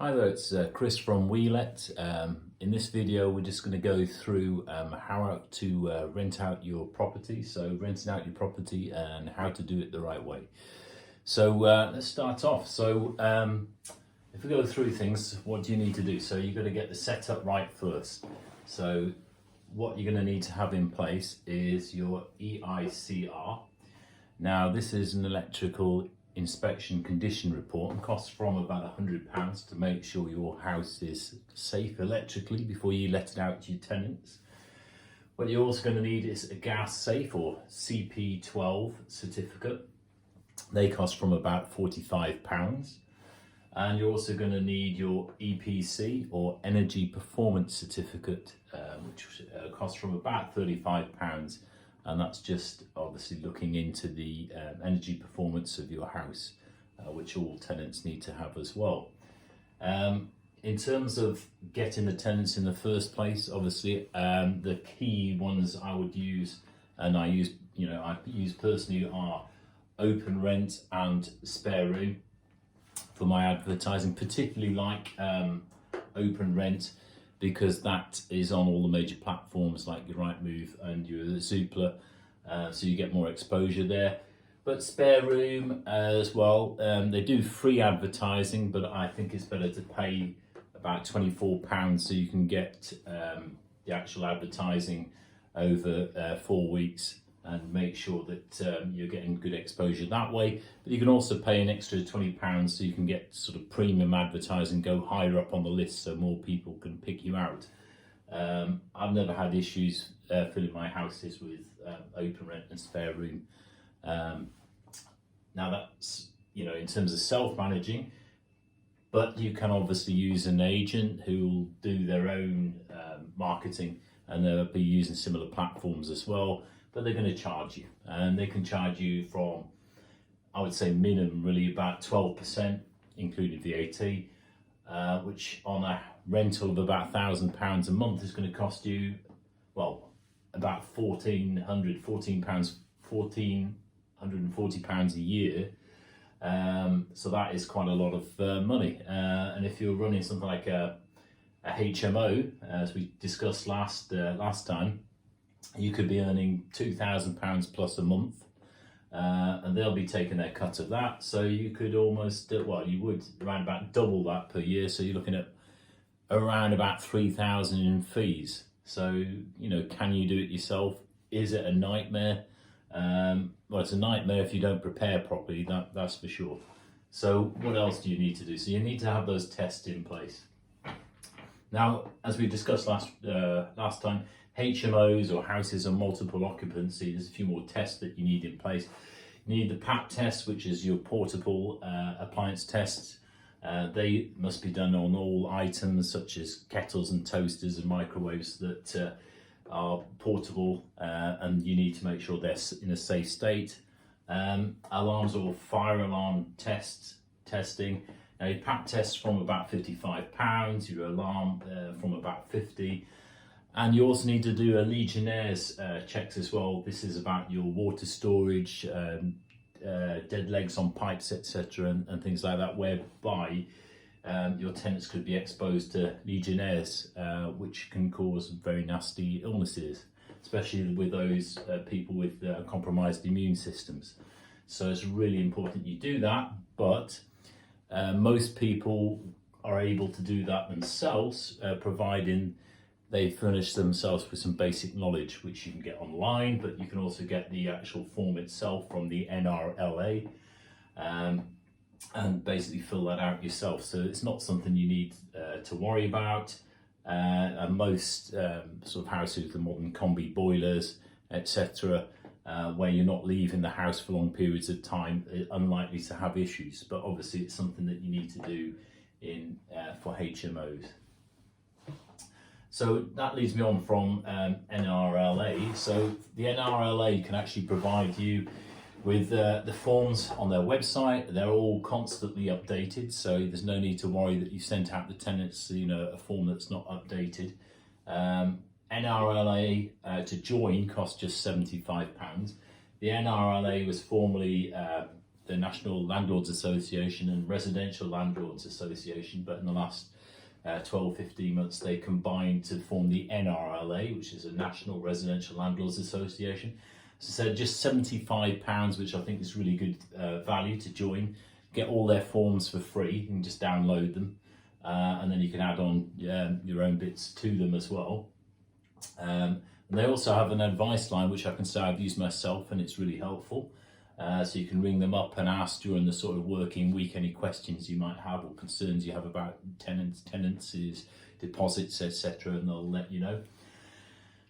Hi there, it's Chris from WeLet. In this video we're just going to go through how to rent out your property, so renting out your property and how to do it the right way. So let's start off. So if we go through things, what do you need to do? So you've got to get the setup right first. So what you're going to need to have in place is your EICR. Now this is an electrical inspection condition report and costs from about £100 to make sure your house is safe electrically before you let it out to your tenants. What you're also going to need is a gas safe or CP12 certificate. They cost from about £45. And you're also going to need your EPC or energy performance certificate, which costs from about £35. And that's just obviously looking into the energy performance of your house, which all tenants need to have as well. In terms of getting the tenants in the first place, obviously the key ones I would use, and I use personally, are open rent and spare room for my advertising, particularly like open rent, because that is on all the major platforms like your Rightmove and your Zoopla, so you get more exposure there. But spare room as well, they do free advertising, but I think it's better to pay about £24 so you can get the actual advertising over 4 weeks and make sure that you're getting good exposure that way. But you can also pay an extra £20 so you can get sort of premium advertising, go higher up on the list so more people can pick you out. I've never had issues filling my houses with open rent and spare room. Now that's, in terms of self-managing, but you can obviously use an agent who will do their own marketing, and they'll be using similar platforms as well. But they're going to charge you, and they can charge you from, I would say minimum really about 12%, including VAT, which on a rental of about £1,000 a month is going to cost you, well, about £1,440 a year. So that is quite a lot of money. And if you're running something like a HMO, as we discussed last time, you could be earning £2,000 plus a month, and they'll be taking their cut of that. So you could almost, you would around about double that per year. So you're looking at around about £3,000 in fees. So, can you do it yourself? Is it a nightmare? Well, it's a nightmare if you don't prepare properly, that's for sure. So what else do you need to do? So you need to have those tests in place. Now, as we discussed last time, HMOs or houses of multiple occupancy, there's a few more tests that you need in place. You need the PAP test, which is your portable appliance tests. They must be done on all items such as kettles and toasters and microwaves that are portable, and you need to make sure they're in a safe state. Alarms or fire alarm testing. Now your PAP test from about £55, your alarm from about £50. And you also need to do a Legionnaires checks as well. This is about your water storage, dead legs on pipes, etc., and things like that, whereby your tenants could be exposed to Legionnaires, which can cause very nasty illnesses, especially with those people with compromised immune systems. So it's really important you do that, but most people are able to do that themselves, providing they furnish themselves with some basic knowledge, which you can get online, but you can also get the actual form itself from the NRLA, and basically fill that out yourself. So it's not something you need to worry about. And most sort of houses with the modern combi boilers, etc., where you're not leaving the house for long periods of time, are unlikely to have issues. But obviously it's something that you need to do for HMOs. So that leads me on from NRLA. So the NRLA can actually provide you with the forms on their website. They're all constantly updated, so there's no need to worry that you sent out the tenants a form that's not updated. NRLA to join costs just £75. The NRLA was formerly the National Landlords Association and Residential Landlords Association, but in the last 12-15 months they combined to form the NRLA, which is a National Residential Landlords Association. So just £75, which I think is really good value to join. Get all their forms for free. You can just download them, and then you can add on your own bits to them as well. And they also have an advice line, which I can say I've used myself, and it's really helpful. So you can ring them up and ask during the sort of working week any questions you might have or concerns you have about tenancies, deposits, etc., and they'll let you know.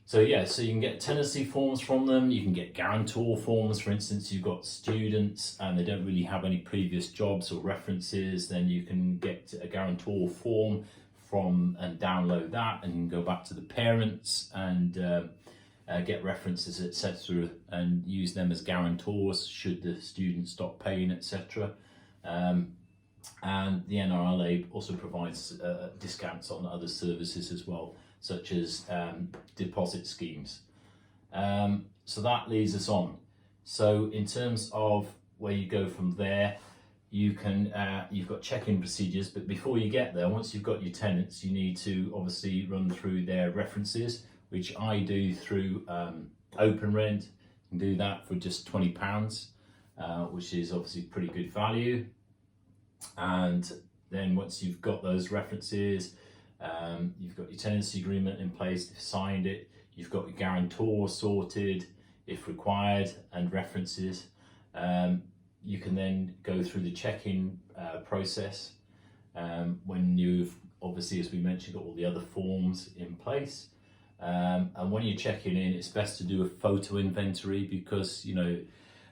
So yeah, so you can get tenancy forms from them, you can get guarantor forms. For instance, you've got students and they don't really have any previous jobs or references, then you can get a guarantor form from and download that, and you can go back to the parents and get references, etc., and use them as guarantors should the student stop paying, etc. And the NRLA also provides discounts on other services as well, such as deposit schemes. So that leads us on. So in terms of where you go from there, you can you've got check-in procedures, but before you get there, once you've got your tenants, you need to obviously run through their references, which I do through Open Rent. You can do that for just £20, which is obviously pretty good value. And then once you've got those references, you've got your tenancy agreement in place, you've signed it, you've got your guarantor sorted if required, and references. You can then go through the check-in process when you've obviously, as we mentioned, got all the other forms in place. And when you're checking in, it's best to do a photo inventory because, you know,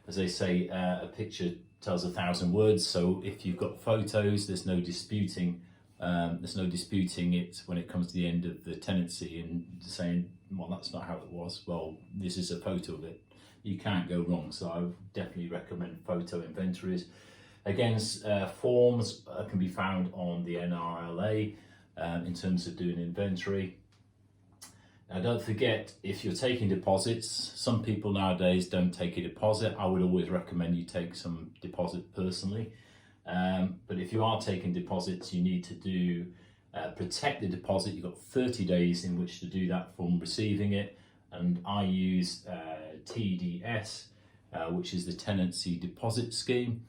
as they say, a picture tells 1,000 words. So if you've got photos, there's no disputing it when it comes to the end of the tenancy and saying, well, that's not how it was. Well, this is a photo of it. You can't go wrong. So I would definitely recommend photo inventories. Again, forms can be found on the NRLA in terms of doing inventory. Now, don't forget, if you're taking deposits, some people nowadays don't take a deposit. I would always recommend you take some deposit personally. But if you are taking deposits, you need to do protect the deposit. You've got 30 days in which to do that from receiving it. And I use TDS, which is the Tenancy Deposit Scheme.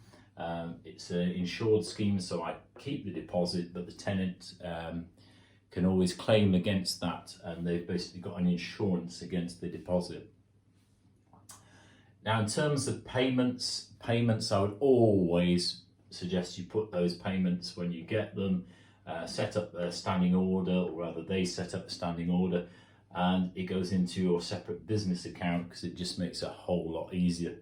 It's an insured scheme, so I keep the deposit, but the tenant can always claim against that, and they've basically got an insurance against the deposit. Now, in terms of payments, I would always suggest you put those payments when you get them, set up a standing order, or rather they set up a standing order, and it goes into your separate business account because it just makes it a whole lot easier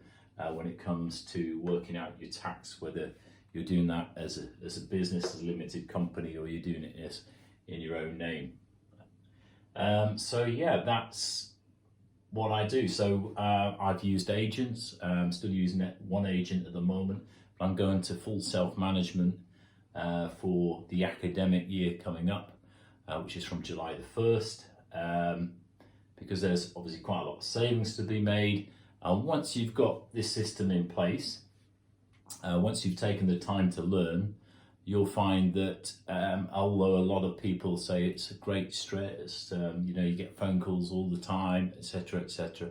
when it comes to working out your tax, whether you're doing that as a business, as a limited company, or you're doing it as in your own name. So yeah, that's what I do. So I've used agents. I'm still using one agent at the moment. I'm going to full self-management for the academic year coming up, which is from July the 1st, because there's obviously quite a lot of savings to be made. And once you've got this system in place, once you've taken the time to learn, you'll find that although a lot of people say it's a great stress, you know, you get phone calls all the time, etc., etc.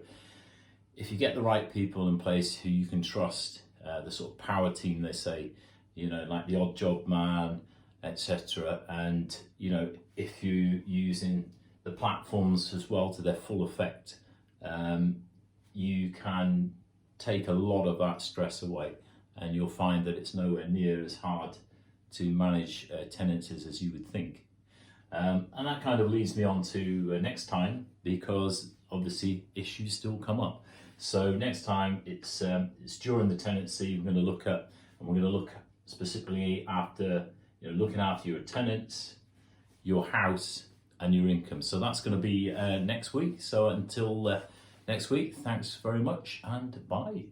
If you get the right people in place who you can trust, the sort of power team, they say, you know, like the odd job man, etc. And, you know, if you're using the platforms as well to their full effect, you can take a lot of that stress away, and you'll find that it's nowhere near as hard to manage tenancies as you would think. And that kind of leads me on to next time, because obviously issues still come up. So next time it's during the tenancy, we're going to look specifically after, you know, looking after your tenants, your house and your income. So that's going to be next week. So until next week, thanks very much and bye.